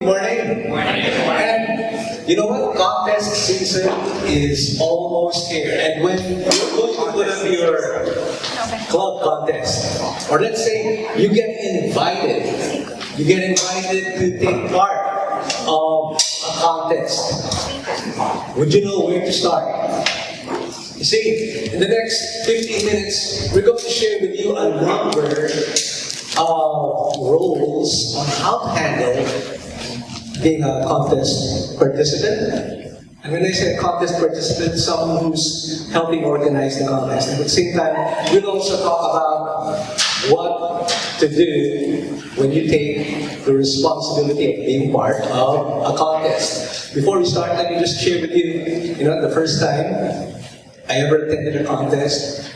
Morning. And you know what? Contest season is almost here. And when you're going to put up your club contest, or let's say you get invited to take part of a contest, would you know where to start? You see, in the next 15 minutes, we're going to share with you a number of roles on how to handle being a contest participant. And when I say contest participant, someone who's helping organize the contest. And at the same time, we'll also talk about what to do when you take the responsibility of being part of a contest. Before we start, let me just share with you, the first time I ever attended a contest.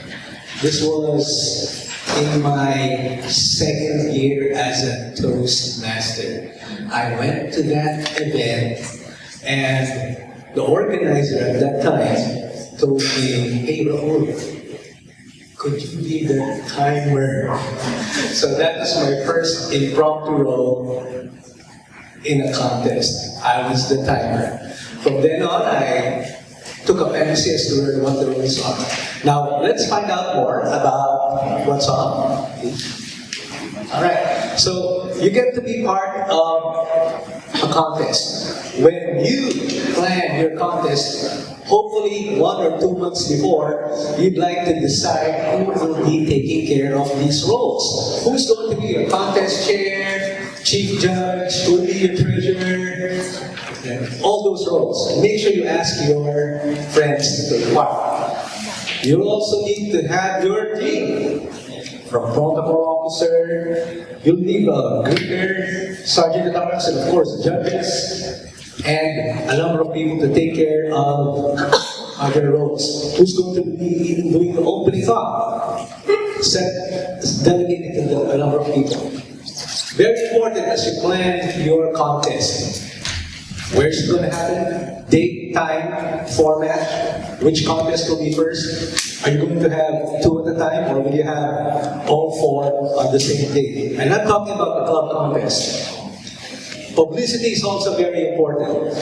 This was in my second year as a Toastmaster. I went to that event, and the organizer at that time told me, "Hey Raul, could you be the timer?" So that was my first impromptu role in a contest. I was the timer. From then on, I took up emphasis to learn what the rules are. Now, let's find out more about what's on. Alright, so you get to be part of a contest. When you plan your contest, hopefully 1 or 2 months before, you'd like to decide who will be taking care of these roles. Who's going to be your contest chair, chief judge, who will be your treasurer, all those roles. And make sure you ask your friends to take part. You also need to have your team. From protocol officer, you'll need a greeter, sergeant at arms, and of course judges, and a number of people to take care of other roles. Who's going to be even doing the opening thought? Delegating to a number of people. Very important as you plan your contest. Where's it going to happen? Date, time, format. Which contest will be first? Are you going to have 2 at a time, or will you have all 4 on the same day? I'm not talking about the club contest. Publicity is also very important.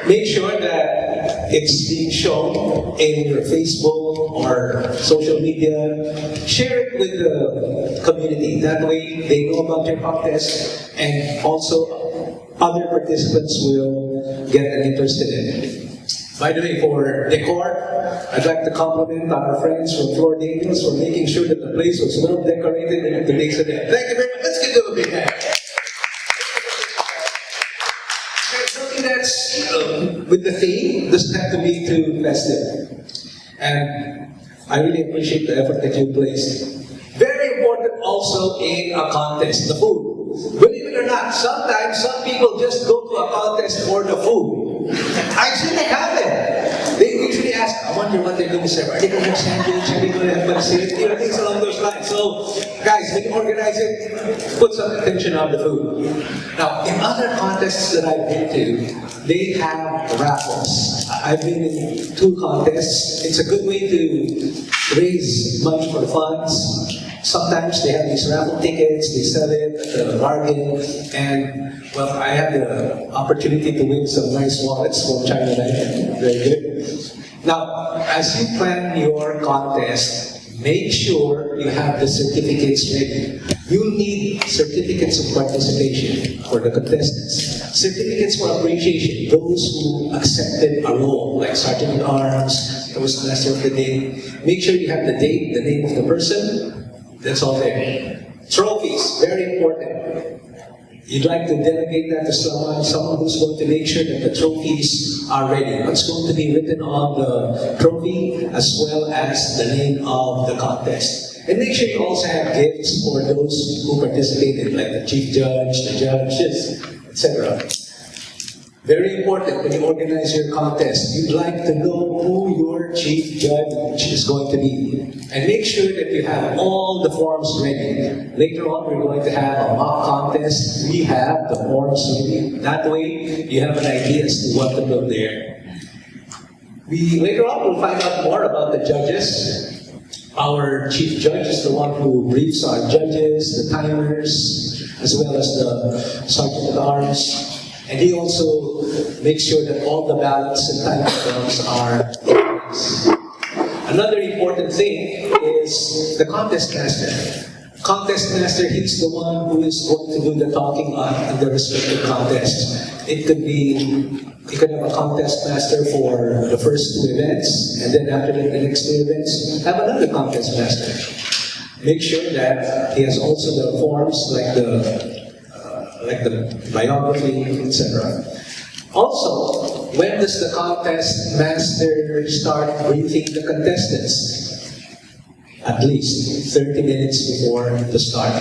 Make sure that it's being shown in your Facebook or social media. Share it with the community. That way they know about your contest, and also other participants will get interested in it. By the way, for decor, I'd like to compliment our friends from Fluor for making sure that the place was well decorated in today's event. Thank you very much. Let's give them a big hand. Something that's with the theme doesn't have to be too festive. And I really appreciate the effort that you placed. Very important also in a contest, the food. Believe it or not, sometimes some people just go to a contest for the food. I've seen it happen. They usually ask, I wonder what they're going to serve. Are they going to have sandwich? Are they going to have pancit? Things along those lines. So, guys, when you organize it, put some attention on the food. Now, in other contests that I've been to, they have raffles. I've been in 2 contests. It's a good way to raise money for funds. Sometimes they have these raffle tickets, they sell it at a bargain, and well, I had the opportunity to win some nice wallets from China. Very good. Now, as you plan your contest, make sure you have the certificates ready. You'll need certificates of participation for the contestants. Certificates for appreciation, those who accepted a role, like Sergeant at Arms, Toastmaster of the Day. Make sure you have the date, the name of the person. That's all there. Trophies, very important. You'd like to delegate that to someone who's going to make sure that the trophies are ready. What's going to be written on the trophy, as well as the name of the contest. And make sure you also have gifts for those who participated, like the chief judge, the judges, etc. Very important when you organize your contest, you'd like to know who your chief judge is going to be. And make sure that you have all the forms ready. Later on, we're going to have a mock contest. We have the forms ready. That way, you have an idea as to what to build there. Later on, we'll find out more about the judges. Our chief judge is the one who briefs our judges, the timers, as well as the sergeant at arms. And he also makes sure that all the ballots and timetables are in place. Another important thing is the contest master. Contest master, he's the one who is going to do the talking on the respective contest. You could have a contest master for the first 2 events, and then after the next 2 events, have another contest master. Make sure that he has also the forms like the biography, etc. Also, when does the contest master start briefing the contestants? At least 30 minutes before the start.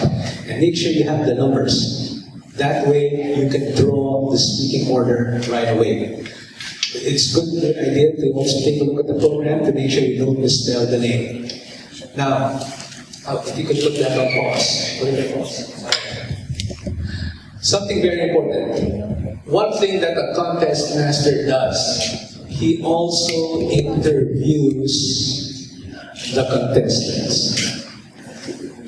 And make sure you have the numbers. That way, you can draw the speaking order right away. It's a good idea to also take a look at the program to make sure you don't misspell the name. Now, if you could put that on pause. Put it on pause. Something very important. One thing that a contest master does, he also interviews the contestants.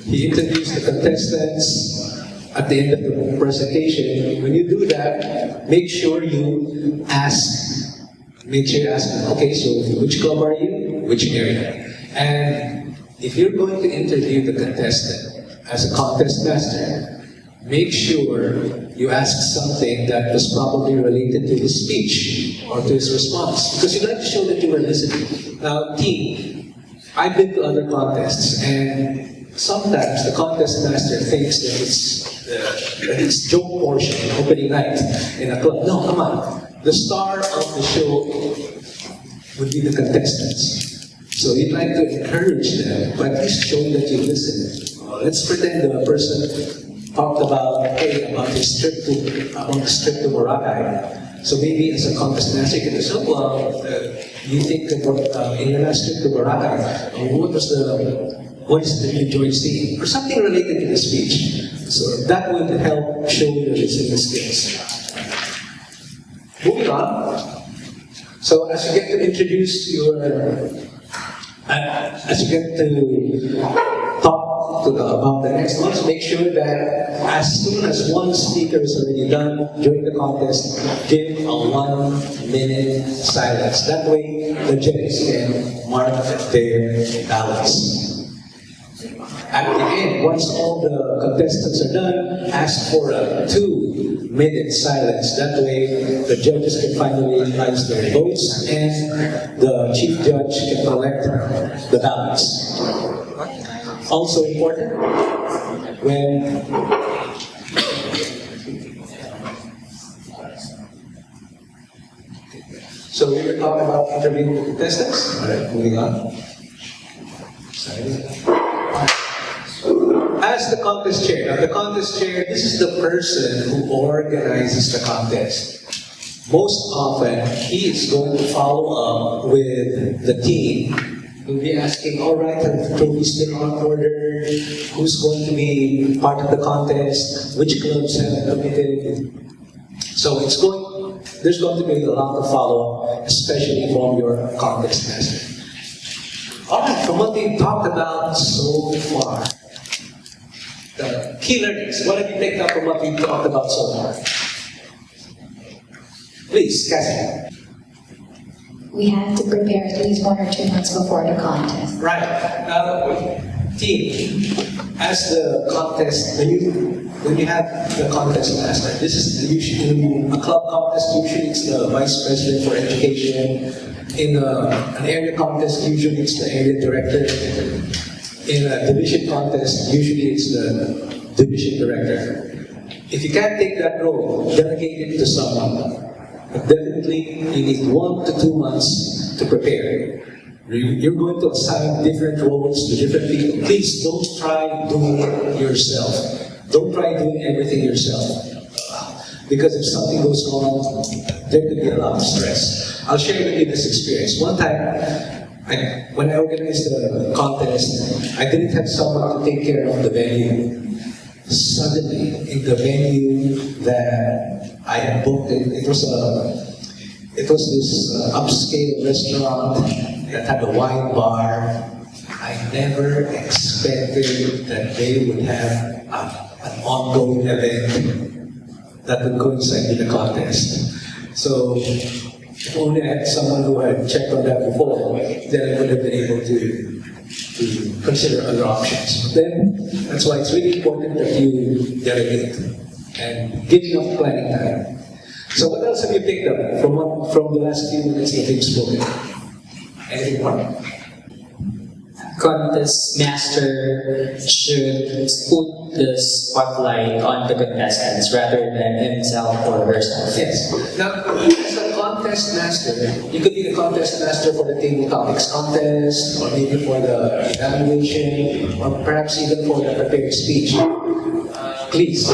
He interviews the contestants at the end of the presentation. When you do that, make sure you ask. Make sure you ask them, okay, so which club are you? Which area? And if you're going to interview the contestant as a contest master, make sure you ask something that was probably related to his speech or to his response, because you'd like to show that you were listening. Now, team, I've been to other contests, and sometimes the contest master thinks that it's joke portion, opening night in a club. No, come on. The star of the show would be the contestants. So you'd like to encourage them, but at least show that you listen. Let's pretend the person talked about his trip to Boracay. So maybe as a contest master, you can say, you think about in your last trip to Boracay, what is the you enjoyed seeing? Or something related to the speech. So that would help show your listening skills. Moving on. So as you get to introduce as you get to talk about the next ones, make sure that as soon as one speaker is already done during the contest, give a 1-minute silence. That way, the judges can mark their ballots. At the end, once all the contestants are done, ask for a 2-minute silence. That way, the judges can finally analyze their votes and the chief judge can collect the ballots. Also important, so we were talking about interviewing the contestants. All right, moving on. As the contest chair. Now, the contest chair, this is the person who organizes the contest. Most often, he is going to follow up with the team. We'll be asking, all right, have the trophies been on order? Who's going to be part of the contest? Which clubs have committed? So there's going to be a lot of follow-up, especially from your contest master. All right, from what we've talked about so far, the key learnings. What have you picked up from what we've talked about so far? Please, Cassie. We have to prepare at least 1 or 2 months before the contest. Right. Now, team, as the contest, when you have the contest master, this is usually a club contest. Usually, it's the vice president for education. In an area contest, usually it's the area director. In a division contest, usually it's the division director. If you can't take that role, delegate it to someone. But definitely, you need 1 to 2 months to prepare. You're going to assign different roles to different people. Please don't try doing it yourself. Don't try doing everything yourself. Because if something goes wrong, there could be a lot of stress. I'll share with you this experience. One time, when I organized the contest, I didn't have someone to take care of the venue. Suddenly, in the venue that I had booked, it was this upscale restaurant that had a wine bar. I never expected that they would have an ongoing event. that would coincide with the contest. So if only I had someone who had checked on that before, then I would have been able to consider other options. But then, that's why it's really important that you delegate and give enough planning time. So what else have you picked up from the last few minutes that we've spoken? Anything more? Contest master should put the spotlight on the contestants rather than himself or herself. Yes. Now, as a contest master, you could be the contest master for the table topics contest, or maybe for the evaluation, or perhaps even for the prepared speech. Please,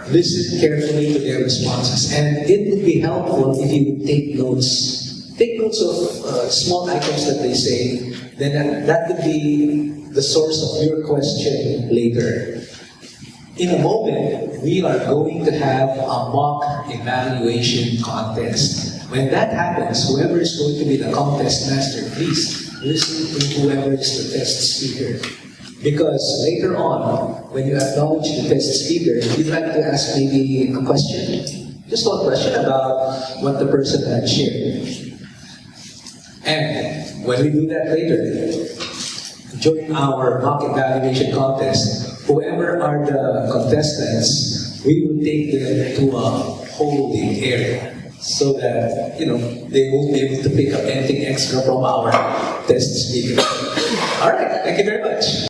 listen carefully to their responses. And it would be helpful if you would take notes. Take notes of small items that they say, then that could be the source of your question later. In a moment, we are going to have a mock evaluation contest. When that happens, whoever is going to be the contest master, please listen to whoever is the test speaker. Because later on, when you acknowledge the test speaker, you'd like to ask maybe a question. Just one question about what the person had shared. And when we do that later, during our mock evaluation contest, whoever are the contestants, we will take them to a holding area so that, they won't be able to pick up anything extra from our test speaker. All right, thank you very much.